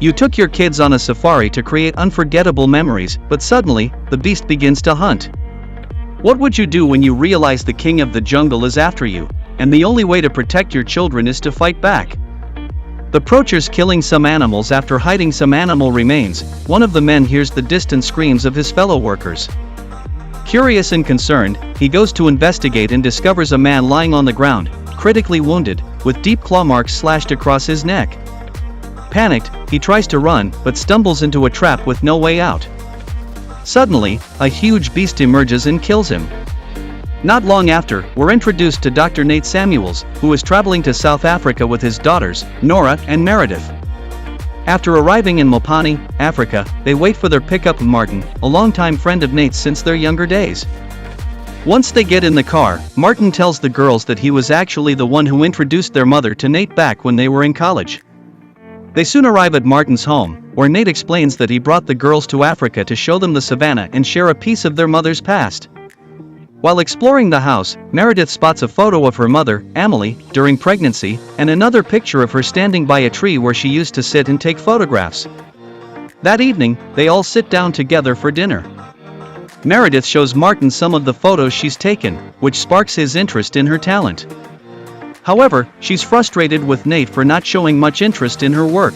You took your kids on a safari to create unforgettable memories, but suddenly, the beast begins to hunt. What would you do when you realize the king of the jungle is after you, and the only way to protect your children is to fight back? The poacher's killing some animals after hiding some animal remains. One of the men hears the distant screams of his fellow workers. Curious and concerned, he goes to investigate and discovers a man lying on the ground, critically wounded, with deep claw marks slashed across his neck. Panicked, he tries to run, but stumbles into a trap with no way out. Suddenly, a huge beast emerges and kills him. Not long after, we're introduced to Dr. Nate Samuels, who is traveling to South Africa with his daughters, Nora and Meredith. After arriving in Mopani, Africa, they wait for their pickup Martin, a longtime friend of Nate's since their younger days. Once they get in the car, Martin tells the girls that he was actually the one who introduced their mother to Nate back when they were in college. They soon arrive at Martin's home, where Nate explains that he brought the girls to Africa to show them the savannah and share a piece of their mother's past. While exploring the house, Meredith spots a photo of her mother, Emily, during pregnancy, and another picture of her standing by a tree where she used to sit and take photographs. That evening, they all sit down together for dinner. Meredith shows Martin some of the photos she's taken, which sparks his interest in her talent. However, she's frustrated with Nate for not showing much interest in her work.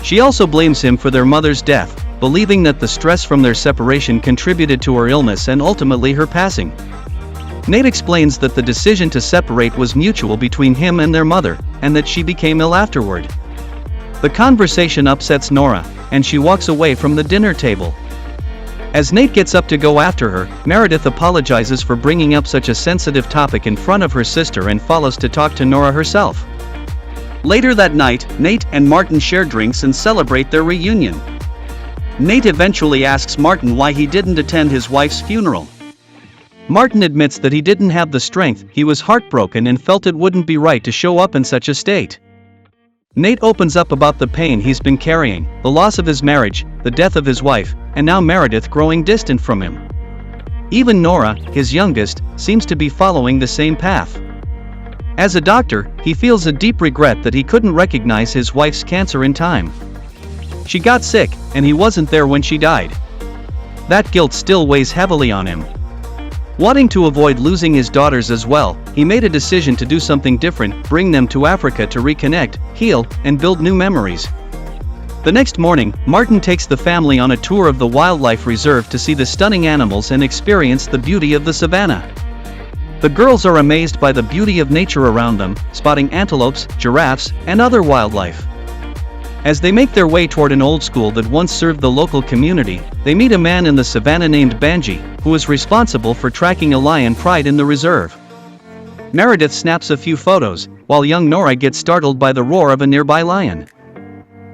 She also blames him for their mother's death, believing that the stress from their separation contributed to her illness and ultimately her passing. Nate explains that the decision to separate was mutual between him and their mother, and that she became ill afterward. The conversation upsets Nora, and she walks away from the dinner table. As Nate gets up to go after her, Meredith apologizes for bringing up such a sensitive topic in front of her sister and follows to talk to Nora herself. Later that night, Nate and Martin share drinks and celebrate their reunion. Nate eventually asks Martin why he didn't attend his wife's funeral. Martin admits that he didn't have the strength, he was heartbroken and felt it wouldn't be right to show up in such a state. Nate opens up about the pain he's been carrying, the loss of his marriage, the death of his wife, and now Meredith growing distant from him. Even Nora, his youngest, seems to be following the same path. As a doctor, he feels a deep regret that he couldn't recognize his wife's cancer in time. She got sick, and he wasn't there when she died. That guilt still weighs heavily on him. Wanting to avoid losing his daughters as well, he made a decision to do something different, bring them to Africa to reconnect, heal, and build new memories. The next morning, Martin takes the family on a tour of the wildlife reserve to see the stunning animals and experience the beauty of the savannah. The girls are amazed by the beauty of nature around them, spotting antelopes, giraffes, and other wildlife. As they make their way toward an old school that once served the local community, they meet a man in the savannah named Banji, who is responsible for tracking a lion pride in the reserve. Meredith snaps a few photos, while young Nora gets startled by the roar of a nearby lion.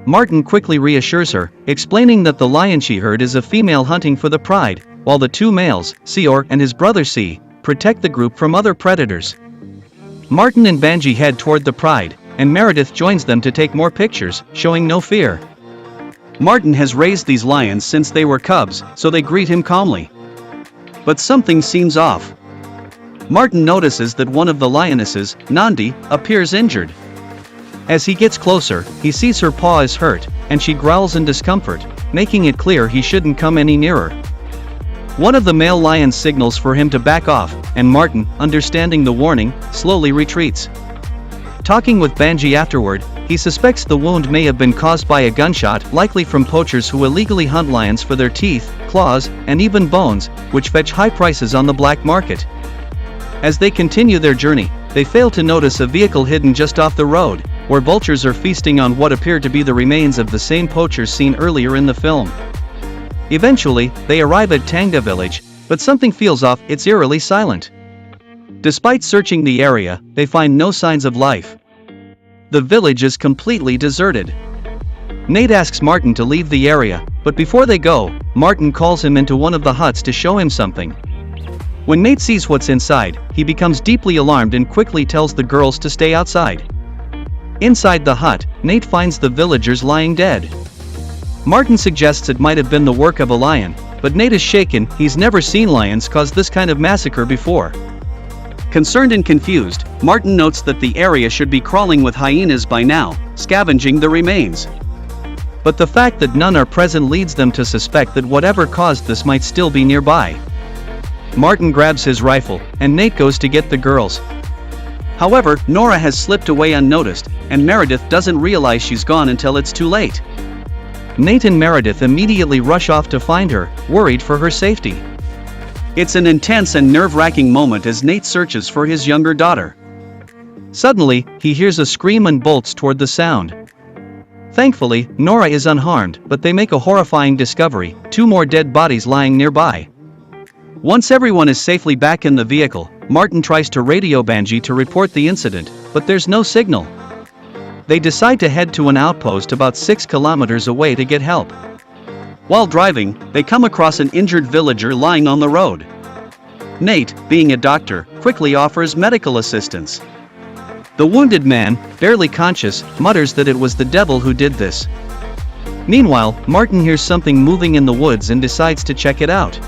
Martin quickly reassures her, explaining that the lion she heard is a female hunting for the pride, while the two males, Sior and his brother Si, protect the group from other predators. Martin and Banji head toward the pride, and Meredith joins them to take more pictures, showing no fear. Martin has raised these lions since they were cubs, so they greet him calmly. But something seems off. Martin notices that one of the lionesses, Nandi, appears injured. As he gets closer, he sees her paw is hurt, and she growls in discomfort, making it clear he shouldn't come any nearer. One of the male lions signals for him to back off, and Martin, understanding the warning, slowly retreats. Talking with Banji afterward, he suspects the wound may have been caused by a gunshot, likely from poachers who illegally hunt lions for their teeth, claws, and even bones, which fetch high prices on the black market. As they continue their journey, they fail to notice a vehicle hidden just off the road, where vultures are feasting on what appear to be the remains of the same poachers seen earlier in the film. Eventually, they arrive at Tanga village, but something feels off, it's eerily silent. Despite searching the area, they find no signs of life. The village is completely deserted. Nate asks Martin to leave the area, but before they go, Martin calls him into one of the huts to show him something. When Nate sees what's inside, he becomes deeply alarmed and quickly tells the girls to stay outside. Inside the hut, Nate finds the villagers lying dead. Martin suggests it might have been the work of a lion, but Nate is shaken, he's never seen lions cause this kind of massacre before. Concerned and confused, Martin notes that the area should be crawling with hyenas by now, scavenging the remains. But the fact that none are present leads them to suspect that whatever caused this might still be nearby. Martin grabs his rifle, and Nate goes to get the girls. However, Nora has slipped away unnoticed, and Meredith doesn't realize she's gone until it's too late. Nate and Meredith immediately rush off to find her, worried for her safety. It's an intense and nerve-wracking moment as Nate searches for his younger daughter. Suddenly, he hears a scream and bolts toward the sound. Thankfully, Nora is unharmed, but they make a horrifying discovery: 2 more dead bodies lying nearby. Once everyone is safely back in the vehicle, Martin tries to radio Banji to report the incident, but there's no signal. They decide to head to an outpost about 6 kilometers away to get help. While driving, they come across an injured villager lying on the road. Nate, being a doctor, quickly offers medical assistance. The wounded man, barely conscious, mutters that it was the devil who did this. Meanwhile, Martin hears something moving in the woods and decides to check it out.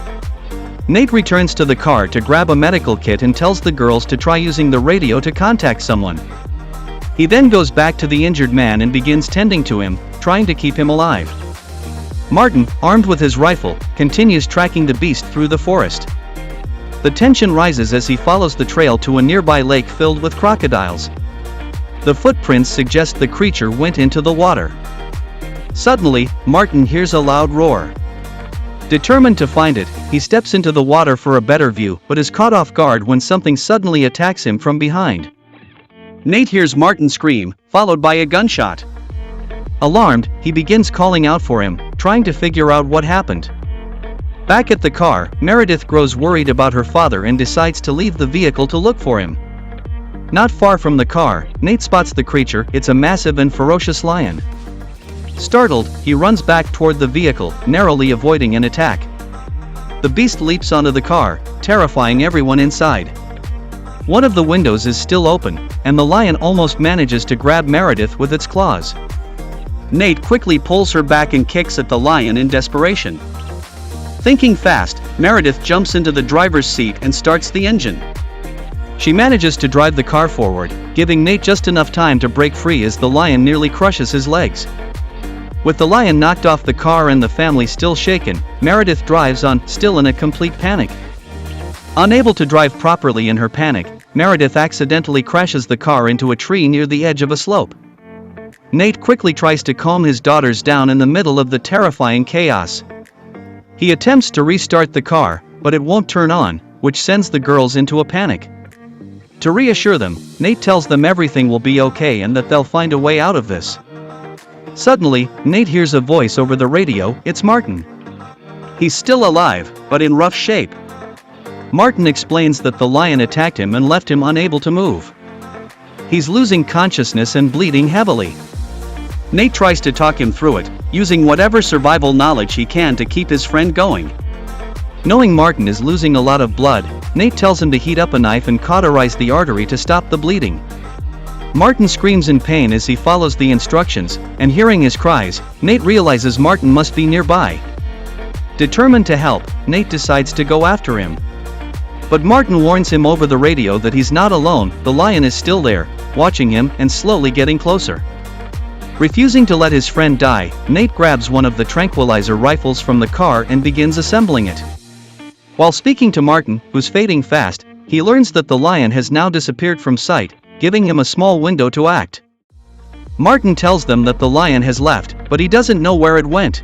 Nate returns to the car to grab a medical kit and tells the girls to try using the radio to contact someone. He then goes back to the injured man and begins tending to him, trying to keep him alive. Martin, armed with his rifle, continues tracking the beast through the forest. The tension rises as he follows the trail to a nearby lake filled with crocodiles. The footprints suggest the creature went into the water. Suddenly, Martin hears a loud roar. Determined to find it, he steps into the water for a better view, but is caught off guard when something suddenly attacks him from behind. Nate hears Martin scream, followed by a gunshot. Alarmed, he begins calling out for him, trying to figure out what happened. Back at the car, Meredith grows worried about her father and decides to leave the vehicle to look for him. Not far from the car, Nate spots the creature. It's a massive and ferocious lion. Startled, he runs back toward the vehicle, narrowly avoiding an attack. The beast leaps onto the car, terrifying everyone inside. One of the windows is still open, and the lion almost manages to grab Meredith with its claws. Nate quickly pulls her back and kicks at the lion in desperation. Thinking fast, Meredith jumps into the driver's seat and starts the engine. She manages to drive the car forward, giving Nate just enough time to break free as the lion nearly crushes his legs. With the lion knocked off the car and the family still shaken, Meredith drives on, still in a complete panic. Unable to drive properly in her panic, Meredith accidentally crashes the car into a tree near the edge of a slope. Nate quickly tries to calm his daughters down in the middle of the terrifying chaos. He attempts to restart the car, but it won't turn on, which sends the girls into a panic. To reassure them, Nate tells them everything will be okay and that they'll find a way out of this. Suddenly, Nate hears a voice over the radio. It's Martin. He's still alive, but in rough shape. Martin explains that the lion attacked him and left him unable to move. He's losing consciousness and bleeding heavily. Nate tries to talk him through it, using whatever survival knowledge he can to keep his friend going. Knowing Martin is losing a lot of blood, Nate tells him to heat up a knife and cauterize the artery to stop the bleeding. Martin screams in pain as he follows the instructions, and hearing his cries, Nate realizes Martin must be nearby. Determined to help, Nate decides to go after him. But Martin warns him over the radio that he's not alone. The lion is still there, watching him and slowly getting closer. Refusing to let his friend die, Nate grabs one of the tranquilizer rifles from the car and begins assembling it. While speaking to Martin, who's fading fast, he learns that the lion has now disappeared from sight, giving him a small window to act. Martin tells them that the lion has left, but he doesn't know where it went.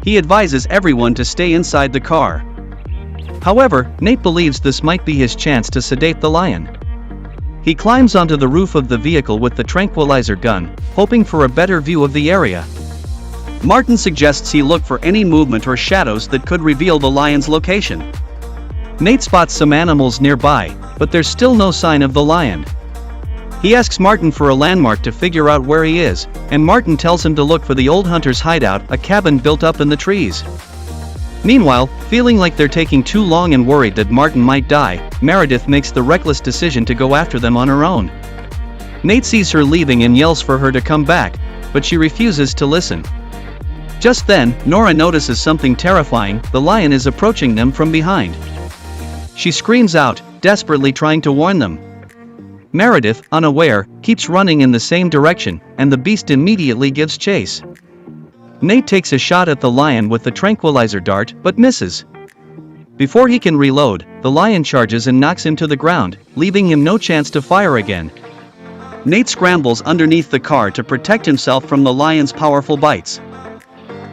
He advises everyone to stay inside the car. However, Nate believes this might be his chance to sedate the lion. He climbs onto the roof of the vehicle with the tranquilizer gun, hoping for a better view of the area. Martin suggests he look for any movement or shadows that could reveal the lion's location. Nate spots some animals nearby, but there's still no sign of the lion. He asks Martin for a landmark to figure out where he is, and Martin tells him to look for the old hunter's hideout, a cabin built up in the trees. Meanwhile, feeling like they're taking too long and worried that Martin might die, Meredith makes the reckless decision to go after them on her own. Nate sees her leaving and yells for her to come back, but she refuses to listen. Just then, Nora notices something terrifying. The lion is approaching them from behind. She screams out, desperately trying to warn them. Meredith, unaware, keeps running in the same direction, and the beast immediately gives chase. Nate takes a shot at the lion with the tranquilizer dart but misses. Before he can reload, the lion charges and knocks him to the ground, leaving him no chance to fire again. Nate scrambles underneath the car to protect himself from the lion's powerful bites.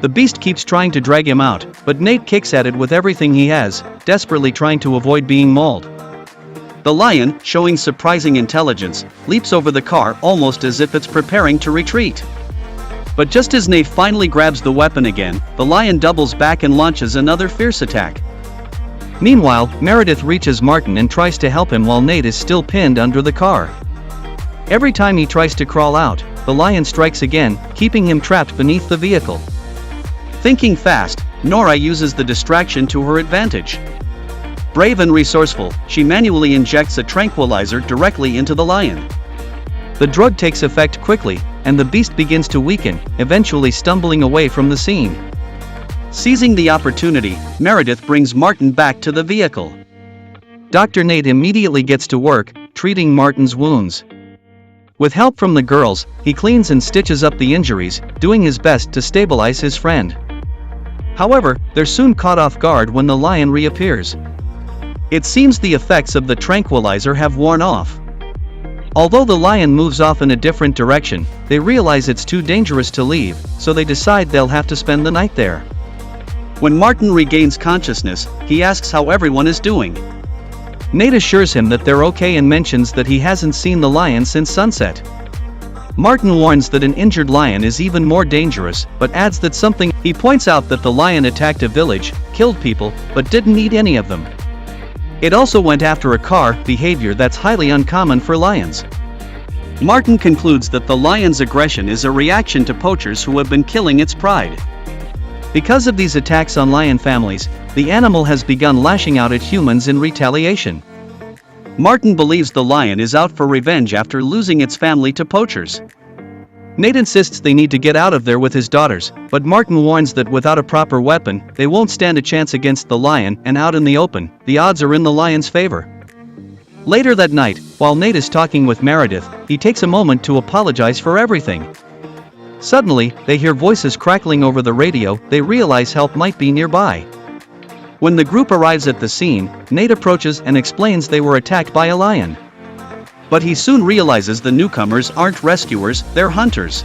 The beast keeps trying to drag him out, but Nate kicks at it with everything he has, desperately trying to avoid being mauled. The lion, showing surprising intelligence, leaps over the car almost as if it's preparing to retreat. But just as Nate finally grabs the weapon again, the lion doubles back and launches another fierce attack. Meanwhile, Meredith reaches Martin and tries to help him while Nate is still pinned under the car. Every time he tries to crawl out, the lion strikes again, keeping him trapped beneath the vehicle. Thinking fast, Nora uses the distraction to her advantage. Brave and resourceful, she manually injects a tranquilizer directly into the lion. The drug takes effect quickly, and the beast begins to weaken, eventually stumbling away from the scene. Seizing the opportunity, Meredith brings Martin back to the vehicle. Dr. Nate immediately gets to work, treating Martin's wounds. With help from the girls, he cleans and stitches up the injuries, doing his best to stabilize his friend. However, they're soon caught off guard when the lion reappears. It seems the effects of the tranquilizer have worn off. Although the lion moves off in a different direction, they realize it's too dangerous to leave, so they decide they'll have to spend the night there. When Martin regains consciousness, he asks how everyone is doing. Nate assures him that they're okay and mentions that he hasn't seen the lion since sunset. Martin warns that an injured lion is even more dangerous, but adds that something. He points out that the lion attacked a village, killed people, but didn't eat any of them. It also went after a car, behavior that's highly uncommon for lions. Martin concludes that the lion's aggression is a reaction to poachers who have been killing its pride. Because of these attacks on lion families, the animal has begun lashing out at humans in retaliation. Martin believes the lion is out for revenge after losing its family to poachers. Nate insists they need to get out of there with his daughters, but Martin warns that without a proper weapon, they won't stand a chance against the lion, and out in the open, the odds are in the lion's favor. Later that night, while Nate is talking with Meredith, he takes a moment to apologize for everything. Suddenly, they hear voices crackling over the radio. They realize help might be nearby. When the group arrives at the scene, Nate approaches and explains they were attacked by a lion. But he soon realizes the newcomers aren't rescuers, they're hunters.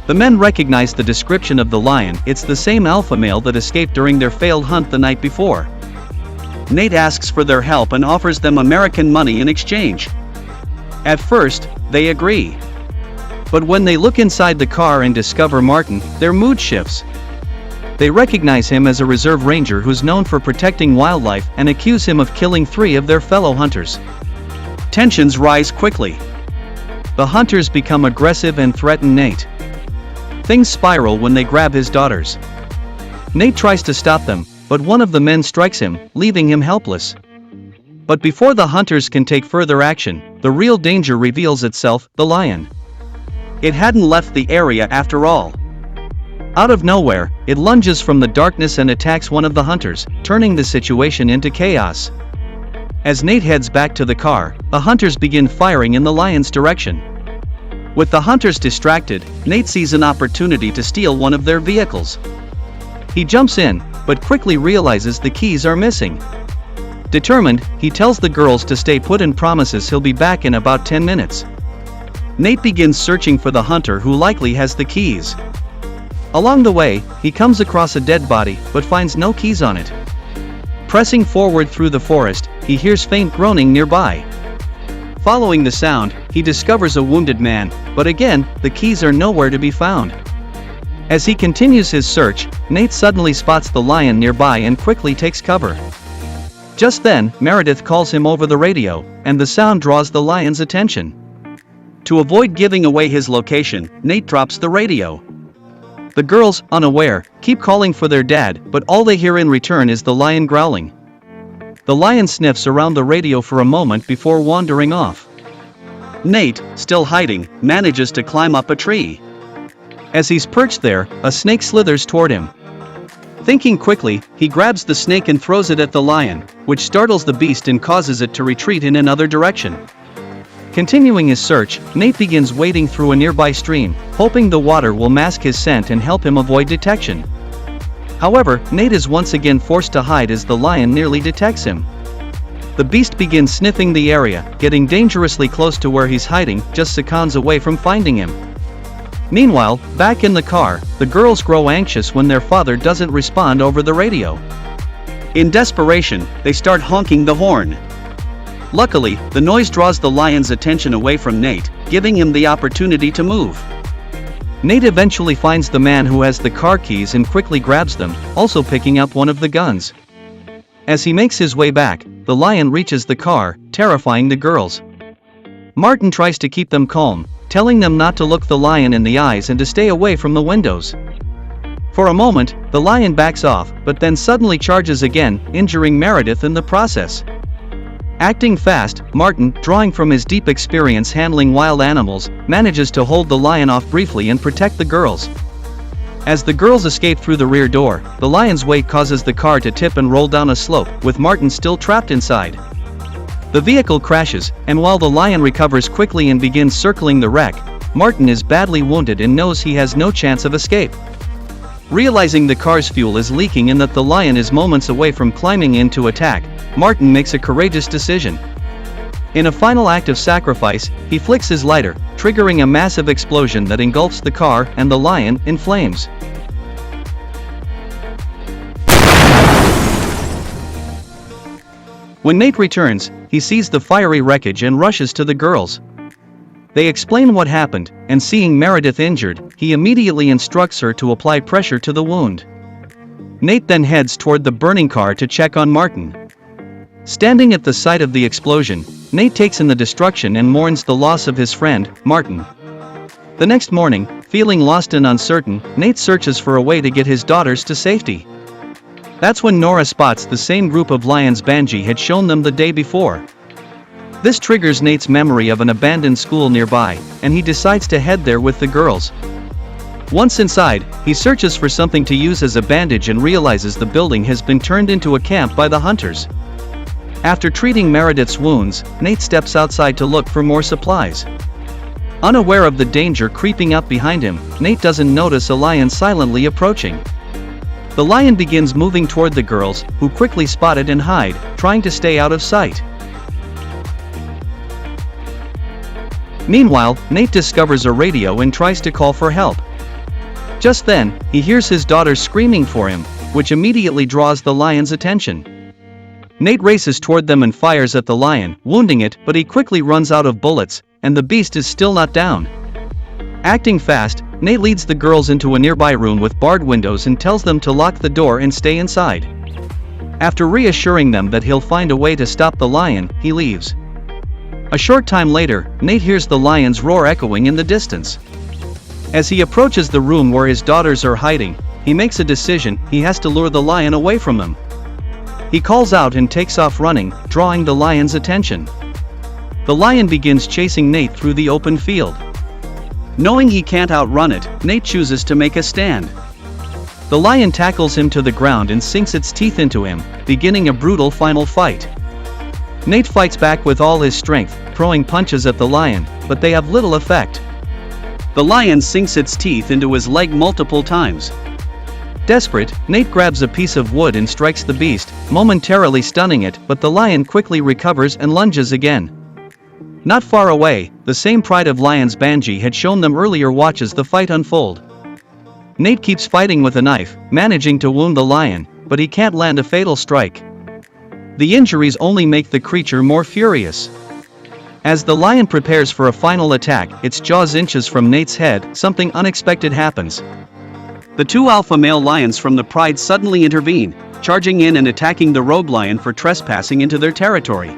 The men recognize the description of the lion. It's the same alpha male that escaped during their failed hunt the night before. Nate asks for their help and offers them American money in exchange. At first, they agree. But when they look inside the car and discover Martin, their mood shifts. They recognize him as a reserve ranger who's known for protecting wildlife and accuse him of killing 3 of their fellow hunters. Tensions rise quickly. The hunters become aggressive and threaten Nate. Things spiral when they grab his daughters. Nate tries to stop them, but one of the men strikes him, leaving him helpless. But before the hunters can take further action, the real danger reveals itself: the lion. It hadn't left the area after all. Out of nowhere, it lunges from the darkness and attacks one of the hunters, turning the situation into chaos. As Nate heads back to the car, the hunters begin firing in the lion's direction. With the hunters distracted, Nate sees an opportunity to steal one of their vehicles. He jumps in, but quickly realizes the keys are missing. Determined, he tells the girls to stay put and promises he'll be back in about 10 minutes. Nate begins searching for the hunter who likely has the keys. Along the way, he comes across a dead body, but finds no keys on it. Pressing forward through the forest, he hears faint groaning nearby. Following the sound, he discovers a wounded man, but again, the keys are nowhere to be found. As he continues his search, Nate suddenly spots the lion nearby and quickly takes cover. Just then, Meredith calls him over the radio, and the sound draws the lion's attention. To avoid giving away his location, Nate drops the radio. The girls, unaware, keep calling for their dad, but all they hear in return is the lion growling. The lion sniffs around the radio for a moment before wandering off. Nate, still hiding, manages to climb up a tree. As he's perched there, a snake slithers toward him. Thinking quickly, he grabs the snake and throws it at the lion, which startles the beast and causes it to retreat in another direction. Continuing his search, Nate begins wading through a nearby stream, hoping the water will mask his scent and help him avoid detection. However, Nate is once again forced to hide as the lion nearly detects him. The beast begins sniffing the area, getting dangerously close to where he's hiding, just seconds away from finding him. Meanwhile, back in the car, the girls grow anxious when their father doesn't respond over the radio. In desperation, they start honking the horn. Luckily, the noise draws the lion's attention away from Nate, giving him the opportunity to move. Nate eventually finds the man who has the car keys and quickly grabs them, also picking up one of the guns. As he makes his way back, the lion reaches the car, terrifying the girls. Martin tries to keep them calm, telling them not to look the lion in the eyes and to stay away from the windows. For a moment, the lion backs off, but then suddenly charges again, injuring Meredith in the process. Acting fast, Martin, drawing from his deep experience handling wild animals, manages to hold the lion off briefly and protect the girls. As the girls escape through the rear door, the lion's weight causes the car to tip and roll down a slope, with Martin still trapped inside. The vehicle crashes, and while the lion recovers quickly and begins circling the wreck, Martin is badly wounded and knows he has no chance of escape. Realizing the car's fuel is leaking and that the lion is moments away from climbing in to attack, Martin makes a courageous decision. In a final act of sacrifice, he flicks his lighter, triggering a massive explosion that engulfs the car and the lion in flames. When Nate returns, he sees the fiery wreckage and rushes to the girls. They explain what happened, and seeing Meredith injured, he immediately instructs her to apply pressure to the wound. Nate then heads toward the burning car to check on Martin. Standing at the site of the explosion, Nate takes in the destruction and mourns the loss of his friend, Martin. The next morning, feeling lost and uncertain, Nate searches for a way to get his daughters to safety. That's when Nora spots the same group of lions Banji had shown them the day before. This triggers Nate's memory of an abandoned school nearby, and he decides to head there with the girls. Once inside, he searches for something to use as a bandage and realizes the building has been turned into a camp by the hunters. After treating Meredith's wounds, Nate steps outside to look for more supplies. Unaware of the danger creeping up behind him, Nate doesn't notice a lion silently approaching. The lion begins moving toward the girls, who quickly spot it and hide, trying to stay out of sight. Meanwhile, Nate discovers a radio and tries to call for help. Just then, he hears his daughters screaming for him, which immediately draws the lion's attention. Nate races toward them and fires at the lion, wounding it, but he quickly runs out of bullets, and the beast is still not down. Acting fast, Nate leads the girls into a nearby room with barred windows and tells them to lock the door and stay inside. After reassuring them that he'll find a way to stop the lion, he leaves. A short time later, Nate hears the lion's roar echoing in the distance. As he approaches the room where his daughters are hiding, he makes a decision: he has to lure the lion away from them. He calls out and takes off running, drawing the lion's attention. The lion begins chasing Nate through the open field. Knowing he can't outrun it, Nate chooses to make a stand. The lion tackles him to the ground and sinks its teeth into him, beginning a brutal final fight. Nate fights back with all his strength, throwing punches at the lion, but they have little effect. The lion sinks its teeth into his leg multiple times. Desperate, Nate grabs a piece of wood and strikes the beast, momentarily stunning it, but the lion quickly recovers and lunges again. Not far away, the same pride of lions Banji had shown them earlier watches the fight unfold. Nate keeps fighting with a knife, managing to wound the lion, but he can't land a fatal strike. The injuries only make the creature more furious. As the lion prepares for a final attack, its jaws inches from Nate's head, something unexpected happens. The two alpha male lions from the pride suddenly intervene, charging in and attacking the rogue lion for trespassing into their territory.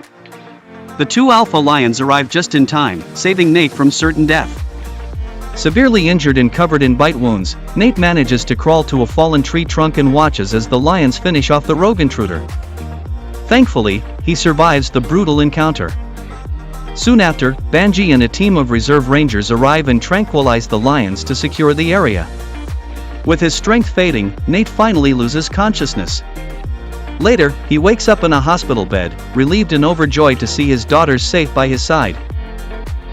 The two alpha lions arrive just in time, saving Nate from certain death. Severely injured and covered in bite wounds, Nate manages to crawl to a fallen tree trunk and watches as the lions finish off the rogue intruder. Thankfully, he survives the brutal encounter. Soon after, Banji and a team of reserve rangers arrive and tranquilize the lions to secure the area. With his strength fading, Nate finally loses consciousness. Later, he wakes up in a hospital bed, relieved and overjoyed to see his daughters safe by his side.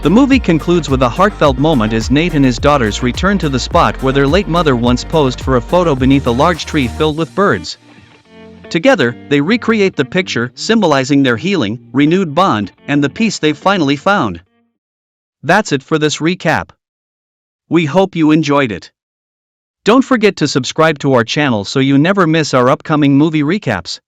The movie concludes with a heartfelt moment as Nate and his daughters return to the spot where their late mother once posed for a photo beneath a large tree filled with birds. Together, they recreate the picture, symbolizing their healing, renewed bond, and the peace they've finally found. That's it for this recap. We hope you enjoyed it. Don't forget to subscribe to our channel so you never miss our upcoming movie recaps.